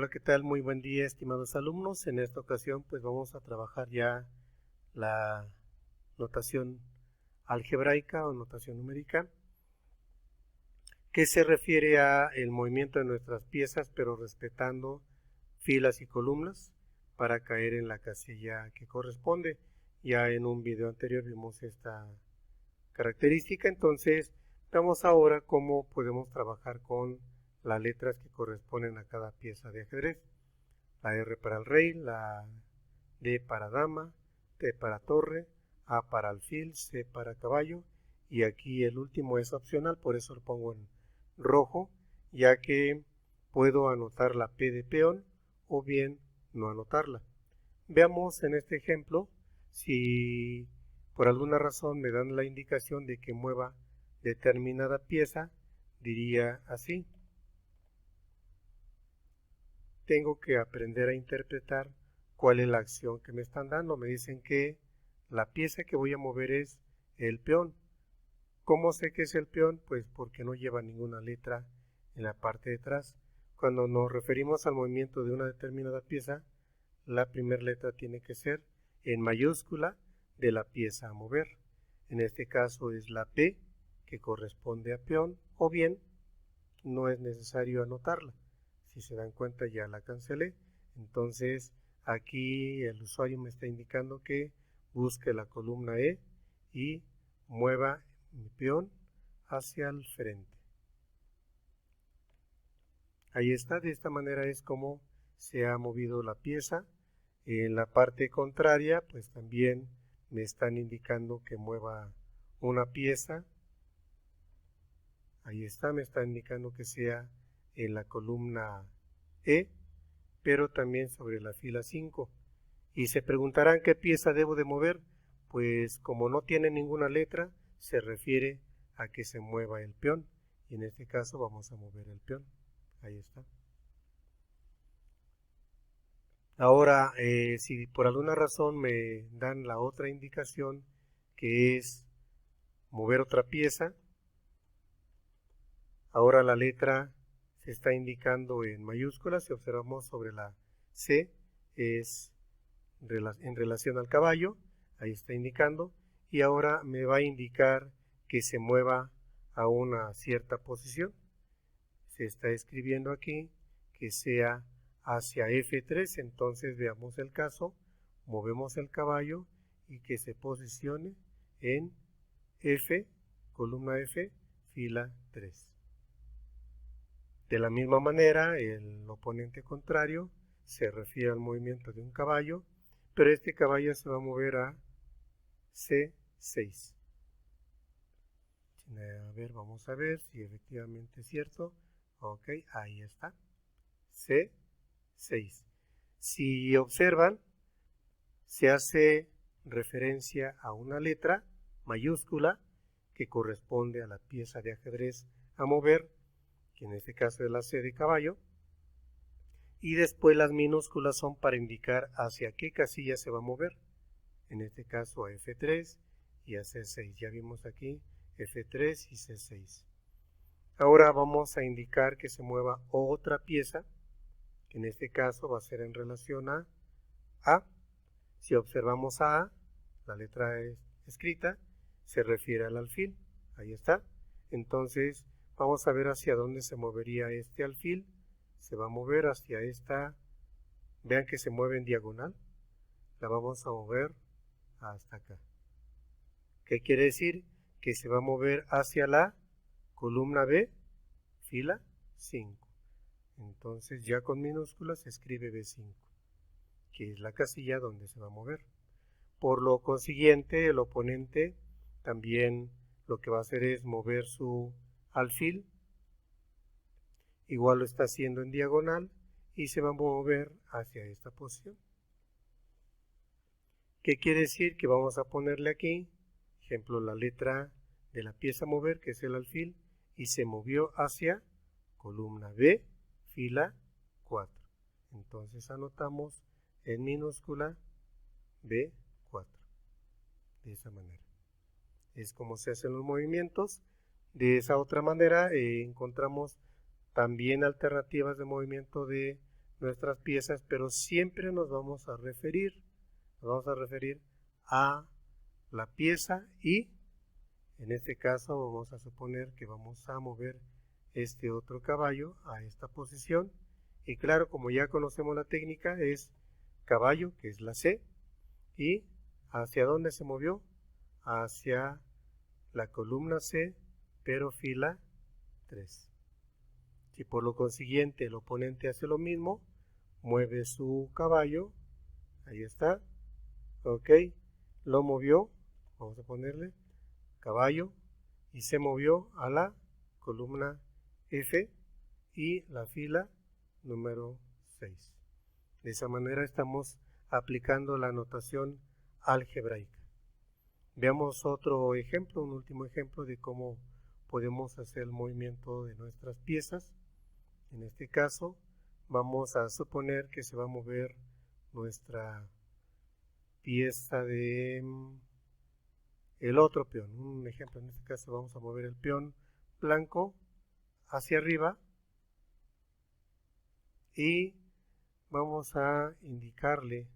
Hola, ¿qué tal? Muy buen día, estimados alumnos. En esta ocasión, pues vamos a trabajar ya la notación algebraica o notación numérica, que se refiere a el movimiento de nuestras piezas, pero respetando filas y columnas para caer en la casilla que corresponde. Ya en un video anterior vimos esta característica, entonces vemos ahora cómo podemos trabajar con las letras que corresponden a cada pieza de ajedrez. La R para el rey, la D para dama, T para torre, A para alfil, C para caballo, y aquí el último es opcional, por eso lo pongo en rojo, ya que puedo anotar la P de peón o bien no anotarla. Veamos en este ejemplo si por alguna razón me dan la indicación de que mueva determinada pieza, diría así: tengo que aprender a interpretar cuál es la acción que me están dando. Me dicen que la pieza que voy a mover es el peón. ¿Cómo sé que es el peón? Pues porque no lleva ninguna letra en la parte de atrás. Cuando nos referimos al movimiento de una determinada pieza, la primera letra tiene que ser en mayúscula de la pieza a mover. En este caso es la P, que corresponde a peón, o bien no es necesario anotarla. Si se dan cuenta, ya la cancelé. Entonces aquí el usuario me está indicando que busque la columna E y mueva mi peón hacia el frente. Ahí está, de esta manera es como se ha movido la pieza. En la parte contraria, pues también me están indicando que mueva una pieza. Ahí está, me está indicando que sea en la columna E, pero también sobre la fila 5. Y se preguntarán qué pieza debo de mover. Pues como no tiene ninguna letra, se refiere a que se mueva el peón. Y en este caso vamos a mover el peón. Ahí está. Ahora, si por alguna razón me dan la otra indicación, que es mover otra pieza, ahora la letra se está indicando en mayúsculas. Si observamos sobre la C, es en relación al caballo, ahí está indicando, y ahora me va a indicar que se mueva a una cierta posición. Se está escribiendo aquí que sea hacia F3, entonces veamos el caso, movemos el caballo y que se posicione en F, columna F, fila 3. De la misma manera, el oponente contrario se refiere al movimiento de un caballo, pero este caballo se va a mover a C6. A ver, vamos a ver si efectivamente es cierto. Ok, ahí está. C6. Si observan, se hace referencia a una letra mayúscula que corresponde a la pieza de ajedrez a mover, que en este caso es la C de caballo, y después las minúsculas son para indicar hacia qué casilla se va a mover, en este caso a F3 y a C6. Ya vimos aquí F3 y C6. Ahora vamos a indicar que se mueva otra pieza, que en este caso va a ser en relación a A. Si observamos A, la letra escrita se refiere al alfil, ahí está. Entonces vamos a ver hacia dónde se movería este alfil. Se va a mover hacia esta, vean que se mueve en diagonal, la vamos a mover hasta acá. ¿Qué quiere decir? Que se va a mover hacia la columna B, fila 5. Entonces ya con minúsculas se escribe B5, que es la casilla donde se va a mover. Por lo consiguiente, el oponente también lo que va a hacer es mover su alfil, igual lo está haciendo en diagonal, y se va a mover hacia esta posición. ¿Qué quiere decir? Que vamos a ponerle aquí, ejemplo, la letra de la pieza a mover, que es el alfil, y se movió hacia columna B, fila 4. Entonces anotamos en minúscula B4. De esa manera. Es como se hacen los movimientos. De esa otra manera encontramos también alternativas de movimiento de nuestras piezas, pero siempre nos vamos a referir a la pieza y en este caso vamos a suponer que vamos a mover este otro caballo a esta posición y claro, como ya conocemos la técnica, es caballo, que es la C, y ¿hacia dónde se movió? Hacia la columna C, pero fila 3. Si por lo consiguiente el oponente hace lo mismo, mueve su caballo, ahí está, ok, lo movió, vamos a ponerle caballo, y se movió a la columna F y la fila número 6. De esa manera estamos aplicando la notación algebraica. Veamos otro ejemplo, un último ejemplo de cómo podemos hacer el movimiento de nuestras piezas. En este caso vamos a suponer que se va a mover nuestra pieza de el otro peón. Un ejemplo, en este caso vamos a mover el peón blanco hacia arriba y vamos a indicarle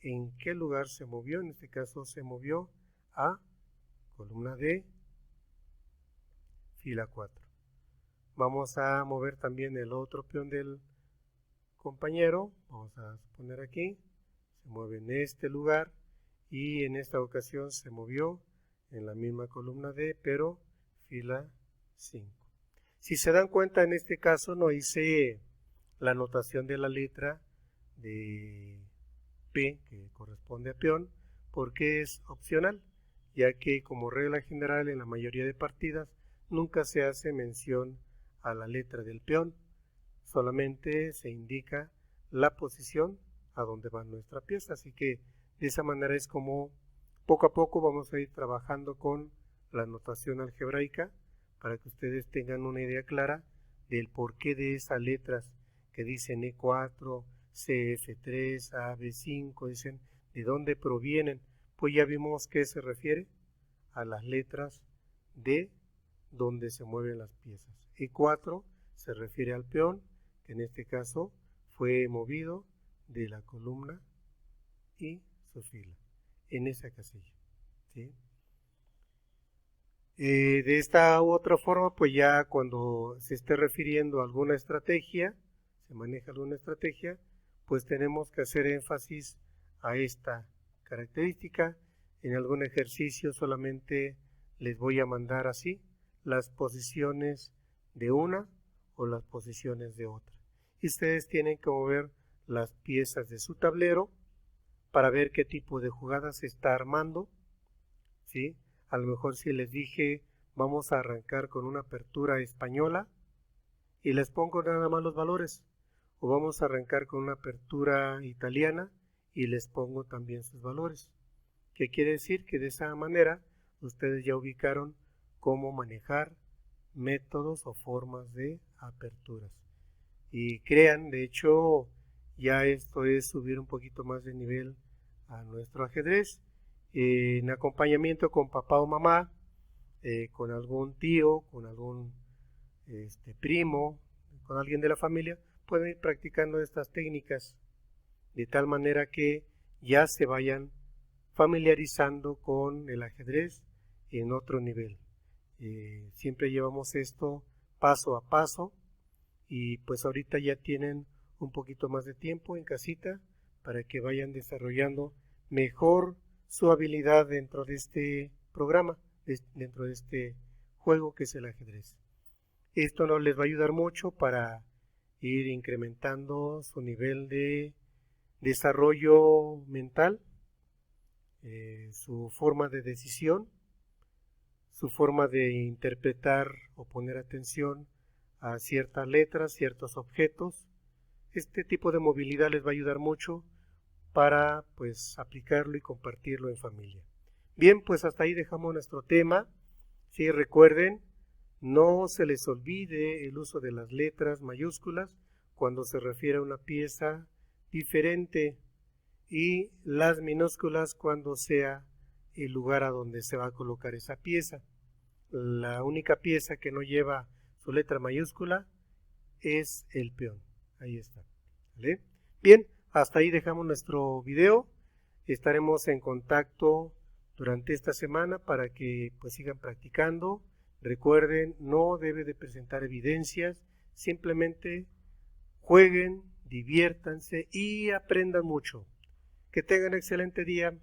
en qué lugar se movió. En este caso se movió a columna D, fila 4. Vamos a mover también el otro peón del compañero, vamos a poner aquí, se mueve en este lugar y en esta ocasión se movió en la misma columna D, pero fila 5. Si se dan cuenta, en este caso no hice la notación de la letra de P, que corresponde a peón, porque es opcional, ya que como regla general en la mayoría de partidas nunca se hace mención a la letra del peón, solamente se indica la posición a donde va nuestra pieza, así que de esa manera es como poco a poco vamos a ir trabajando con la notación algebraica para que ustedes tengan una idea clara del porqué de esas letras que dicen E4, CF3, AB5, dicen de dónde provienen. Pues ya vimos que se refiere a las letras de donde se mueven las piezas. E4 se refiere al peón, que en este caso fue movido de la columna y su fila, en esa casilla, ¿sí? De esta u otra forma, pues ya cuando se esté refiriendo a alguna estrategia, se maneja alguna estrategia, pues tenemos que hacer énfasis a esta característica. En algún ejercicio solamente les voy a mandar así las posiciones de una o las posiciones de otra. Y ustedes tienen que mover las piezas de su tablero para ver qué tipo de jugada se está armando, ¿sí? A lo mejor si les dije vamos a arrancar con una apertura española y les pongo nada más los valores, o vamos a arrancar con una apertura italiana y les pongo también sus valores. ¿Qué quiere decir? Que de esa manera ustedes ya ubicaron cómo manejar métodos o formas de aperturas. Y crean, de hecho, ya esto es subir un poquito más de nivel a nuestro ajedrez. En acompañamiento con papá o mamá, con algún tío, con algún primo, con alguien de la familia, pueden ir practicando estas técnicas de tal manera que ya se vayan familiarizando con el ajedrez en otro nivel. Siempre llevamos esto paso a paso y pues ahorita ya tienen un poquito más de tiempo en casita para que vayan desarrollando mejor su habilidad dentro de este programa, dentro de este juego que es el ajedrez. Esto nos les va a ayudar mucho para ir incrementando su nivel de desarrollo mental, su forma de decisión, su forma de interpretar o poner atención a ciertas letras, ciertos objetos. Este tipo de movilidad les va a ayudar mucho para pues aplicarlo y compartirlo en familia. Bien, pues hasta ahí dejamos nuestro tema. Sí, recuerden, no se les olvide el uso de las letras mayúsculas cuando se refiere a una pieza diferente y las minúsculas cuando sea el lugar a donde se va a colocar esa pieza. La única pieza que no lleva su letra mayúscula es el peón. Ahí está. ¿vale? Bien, hasta ahí dejamos nuestro video. Estaremos en contacto durante esta semana para que pues sigan practicando. Recuerden, no debe de presentar evidencias, simplemente jueguen, diviértanse y aprendan mucho. Que tengan un excelente día.